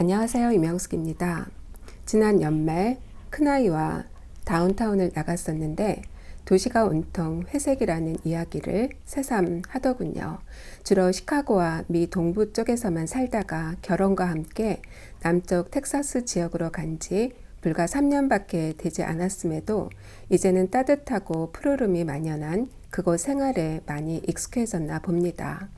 안녕하세요. 이명숙입니다. 지난 연말 큰아이와 다운타운을 나갔었는데 도시가 온통 회색이라는 이야기를 새삼 하더군요. 주로 시카고와 미 동부 쪽에서만 살다가 결혼과 함께 남쪽 텍사스 지역으로 간지 불과 3년밖에 되지 않았음에도 이제는 따뜻하고 푸르름이 만연한 그곳 생활에 많이 익숙해졌나 봅니다.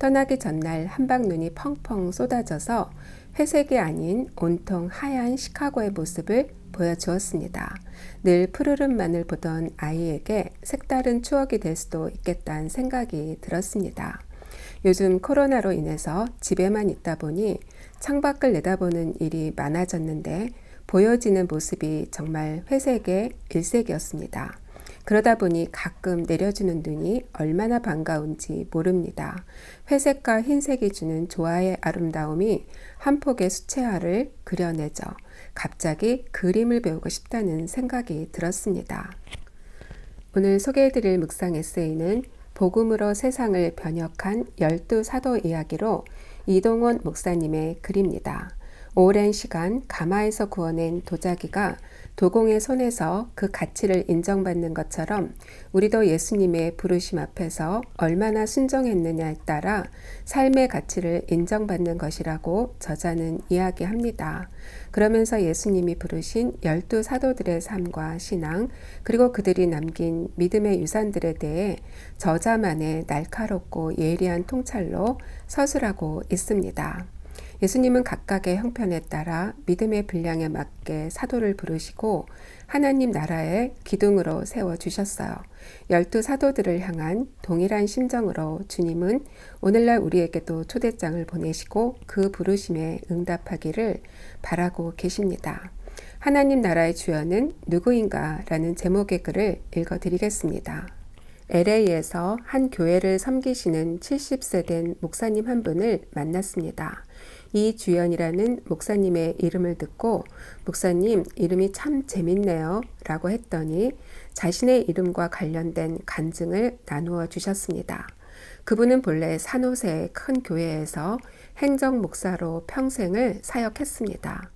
떠나기 전날 한방눈이 펑펑 쏟아져서 회색이 아닌 온통 하얀 시카고의 모습을 보여주었습니다. 늘 푸르름만을 보던 아이에게 색다른 추억이 될 수도 있겠다는 생각이 들었습니다. 요즘 코로나로 인해서 집에만 있다 보니 창밖을 내다보는 일이 많아졌는데 보여지는 모습이 정말 회색의 일색이었습니다. 그러다 보니 가끔 내려주는 눈이 얼마나 반가운지 모릅니다. 회색과 흰색이 주는 조화의 아름다움이 한 폭의 수채화를 그려내죠. 갑자기 그림을 배우고 싶다는 생각이 들었습니다. 오늘 소개해드릴 묵상 에세이는 복음으로 세상을 변혁한 12사도 이야기로 이동원 목사님의 글입니다. 오랜 시간 가마에서 구워낸 도자기가 도공의 손에서 그 가치를 인정받는 것처럼 우리도 예수님의 부르심 앞에서 얼마나 순종했느냐에 따라 삶의 가치를 인정받는 것이라고 저자는 이야기합니다. 그러면서 예수님이 부르신 12사도들의 삶과 신앙, 그리고 그들이 남긴 믿음의 유산들에 대해 저자만의 날카롭고 예리한 통찰로 서술하고 있습니다. 예수님은 각각의 형편에 따라 믿음의 분량에 맞게 사도를 부르시고 하나님 나라의 기둥으로 세워주셨어요. 12사도들을 향한 동일한 심정으로 주님은 오늘날 우리에게도 초대장을 보내시고 그 부르심에 응답하기를 바라고 계십니다. 하나님 나라의 주연은 누구인가? 라는 제목의 글을 읽어드리겠습니다. LA에서 한 교회를 섬기시는 70세 된 목사님 한 분을 만났습니다. 이주연이라는 목사님의 이름을 듣고 목사님 이름이 참 재밌네요 라고 했더니 자신의 이름과 관련된 간증을 나누어 주셨습니다. 그분은 본래 산호세의 큰 교회에서 행정 목사로 평생을 사역했습니다.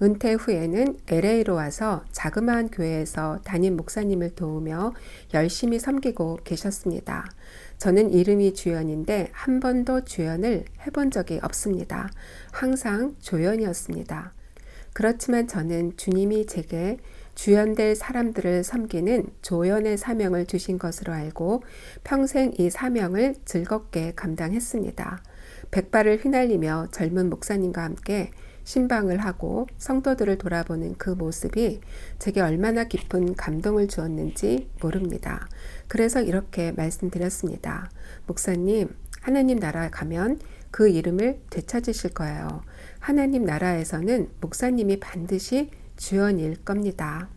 은퇴 후에는 LA로 와서 자그마한 교회에서 담임 목사님을 도우며 열심히 섬기고 계셨습니다. 저는 이름이 주연인데 한 번도 주연을 해본 적이 없습니다. 항상 조연이었습니다. 그렇지만 저는 주님이 제게 주연될 사람들을 섬기는 조연의 사명을 주신 것으로 알고 평생 이 사명을 즐겁게 감당했습니다. 백발을 휘날리며 젊은 목사님과 함께 신방을 하고 성도들을 돌아보는 그 모습이 제게 얼마나 깊은 감동을 주었는지 모릅니다. 그래서 이렇게 말씀드렸습니다. 목사님, 하나님 나라에 가면 그 이름을 되찾으실 거예요. 하나님 나라에서는 목사님이 반드시 주연일 겁니다.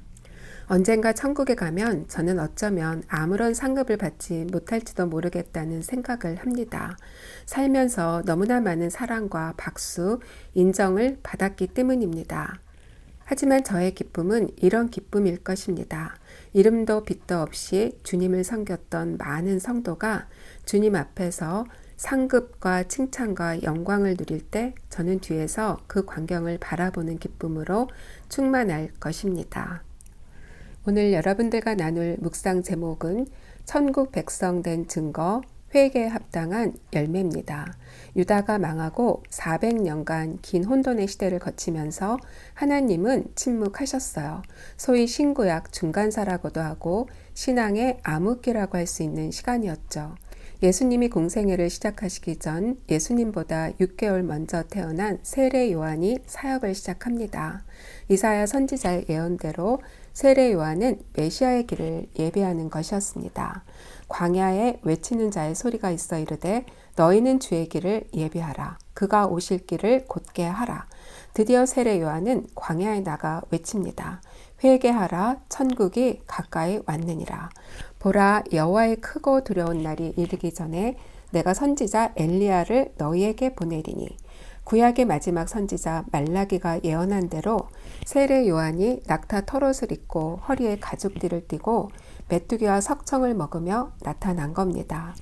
언젠가 천국에 가면 저는 어쩌면 아무런 상급을 받지 못할지도 모르겠다는 생각을 합니다. 살면서 너무나 많은 사랑과 박수, 인정을 받았기 때문입니다. 하지만 저의 기쁨은 이런 기쁨일 것입니다. 이름도 빛도 없이 주님을 섬겼던 많은 성도가 주님 앞에서 상급과 칭찬과 영광을 누릴 때 저는 뒤에서 그 광경을 바라보는 기쁨으로 충만할 것입니다. 오늘 여러분들과 나눌 묵상 제목은 천국 백성 된 증거, 회개에 합당한 열매입니다. 유다가 망하고 400년간 긴 혼돈의 시대를 거치면서 하나님은 침묵하셨어요. 소위 신구약 중간사라고도 하고 신앙의 암흑기라고 할 수 있는 시간이었죠. 예수님이 공생애를 시작하시기 전 예수님보다 6개월 먼저 태어난 세례 요한이 사역을 시작합니다. 이사야 선지자의 예언대로 세례 요한은 메시아의 길을 예비하는 것이었습니다. 광야에 외치는 자의 소리가 있어 이르되 너희는 주의 길을 예비하라. 그가 오실 길을 곧게 하라. 드디어 세례 요한은 광야에 나가 외칩니다. 회개하라. 천국이 가까이 왔느니라. 보라, 여호와의 크고 두려운 날이 이르기 전에 내가 선지자 엘리야를 너희에게 보내리니 구약의 마지막 선지자 말라기가 예언한 대로 세례 요한이 낙타 털옷을 입고 허리에 가죽띠를 띠고 메뚜기와 석청을 먹으며 나타난 겁니다.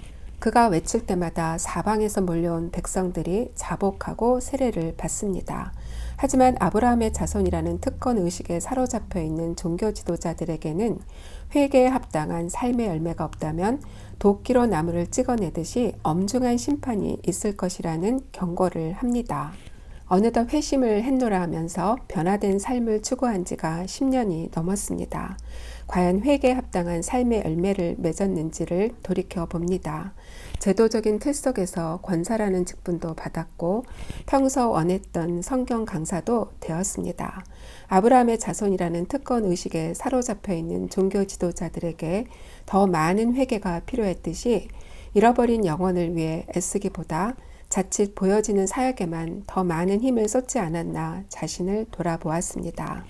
그가 외칠 때마다 사방에서 몰려온 백성들이 자복하고 세례를 받습니다. 하지만 아브라함의 자손이라는 특권 의식에 사로잡혀 있는 종교 지도자들에게는 회개에 합당한 삶의 열매가 없다면 도끼로 나무를 찍어내듯이 엄중한 심판이 있을 것이라는 경고를 합니다. 어느덧 회심을 했노라 하면서 변화된 삶을 추구한 지가 10년이 넘었습니다. 과연 회개에 합당한 삶의 열매를 맺었는지를 돌이켜 봅니다. 제도적인 틀 속에서 권사라는 직분도 받았고 평소 원했던 성경 강사도 되었습니다. 아브라함의 자손이라는 특권 의식에 사로잡혀 있는 종교 지도자들에게 더 많은 회개가 필요했듯이 잃어버린 영혼을 위해 애쓰기보다 자칫 보여지는 사역에만 더 많은 힘을 쏟지 않았나 자신을 돌아보았습니다.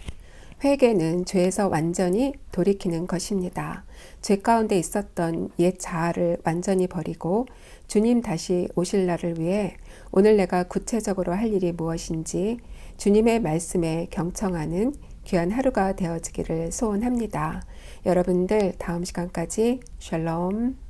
회개는 죄에서 완전히 돌이키는 것입니다. 죄 가운데 있었던 옛 자아를 완전히 버리고 주님 다시 오실 날을 위해 오늘 내가 구체적으로 할 일이 무엇인지 주님의 말씀에 경청하는 귀한 하루가 되어지기를 소원합니다. 여러분들 다음 시간까지 샬롬.